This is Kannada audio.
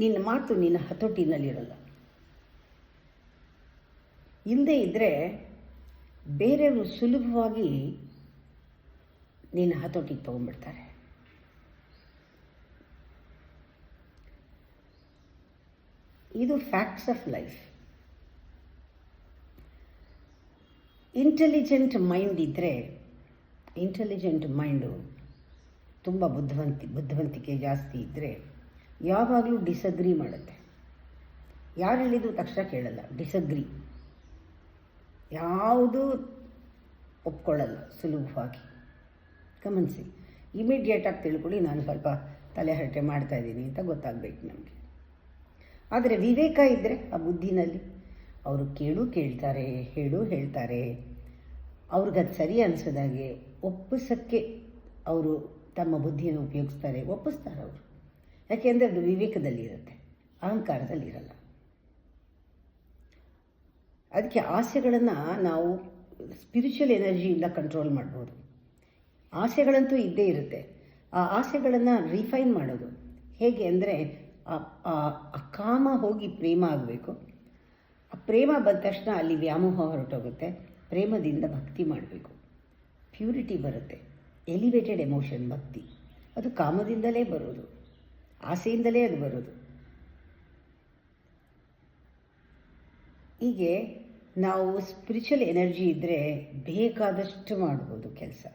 ನಿನ್ನ ಮಾತು ನಿನ್ನ ಹತೋಟಿನಲ್ಲಿರಲ್ಲ. ಇಲ್ಲದೇ ಇದ್ದರೆ ಬೇರೆಯವರು ಸುಲಭವಾಗಿ ನಿನ್ನ ಹತೋಟಿಗೆ ತೊಗೊಂಡ್ಬಿಡ್ತಾರೆ. ಇದು facts of life. Intelligent mind ಇದ್ದರೆ, ಇಂಟೆಲಿಜೆಂಟ್ ಮೈಂಡು ತುಂಬ ಬುದ್ಧಿವಂತಿಕೆ ಜಾಸ್ತಿ ಇದ್ದರೆ ಯಾವಾಗಲೂ ಡಿಸಗ್ರಿ ಮಾಡುತ್ತೆ. ಯಾರು ಹೇಳಿದ್ರು ತಕ್ಷಣ ಕೇಳಲ್ಲ, ಡಿಸಗ್ರಿ, ಯಾವುದೂ ಒಪ್ಕೊಳ್ಳಲ್ಲ ಸುಲಭವಾಗಿ. ಗಮನಿಸಿ, ಇಮಿಡಿಯೇಟಾಗಿ ತಿಳ್ಕೊಳ್ಳಿ, ನಾನು ಸ್ವಲ್ಪ ತಲೆಹರಟೆ ಮಾಡ್ತಾಯಿದ್ದೀನಿ ಅಂತ ಗೊತ್ತಾಗಬೇಕು ನಮಗೆ. ಆದರೆ ವಿವೇಕ ಇದ್ದರೆ ಆ ಬುದ್ಧಿನಲ್ಲಿ ಅವರು ಕೇಳ್ತಾರೆ, ಹೇಳ್ತಾರೆ, ಅವ್ರಿಗದು ಸರಿ ಅನಿಸೋದಾಗೆ ಒಪ್ಪಿಸೋಕ್ಕೆ ಅವರು ತಮ್ಮ ಬುದ್ಧಿಯನ್ನು ಉಪಯೋಗಿಸ್ತಾರೆ, ಒಪ್ಪಿಸ್ತಾರೆ ಅವರು. ಯಾಕೆಂದರೆ ಅದು ವಿವೇಕದಲ್ಲಿರುತ್ತೆ, ಅಹಂಕಾರದಲ್ಲಿರಲ್ಲ. ಅದಕ್ಕೆ ಆಸೆಗಳನ್ನು ನಾವು ಸ್ಪಿರಿಚುವಲ್ ಎನರ್ಜಿಯಿಂದ ಕಂಟ್ರೋಲ್ ಮಾಡ್ಬೋದು. ಆಸೆಗಳಂತೂ ಇದ್ದೇ ಇರುತ್ತೆ. ಆ ಆಸೆಗಳನ್ನು ರಿಫೈನ್ ಮಾಡೋದು ಹೇಗೆ ಅಂದರೆ, ಆ ಕಾಮ ಹೋಗಿ ಪ್ರೇಮ ಆಗಬೇಕು. ಆ ಪ್ರೇಮ ಬಂದ ತಕ್ಷಣ ಅಲ್ಲಿ ವ್ಯಾಮೋಹ ಹೊರಟೋಗುತ್ತೆ. ಪ್ರೇಮದಿಂದ ಭಕ್ತಿ ಮಾಡಬೇಕು, ಪ್ಯೂರಿಟಿ ಬರುತ್ತೆ. ಎಲಿವೇಟೆಡ್ ಎಮೋಷನ್ ಭಕ್ತಿ, ಅದು ಕಾಮದಿಂದಲೇ ಬರೋದು, ಆಸೆಯಿಂದಲೇ ಅದು ಬರೋದು. ಹೀಗೆ ನಾವು ಸ್ಪಿರಿಚುವಲ್ ಎನರ್ಜಿ ಇದ್ದರೆ ಬೇಕಾದಷ್ಟು ಮಾಡ್ಬೋದು ಕೆಲಸ.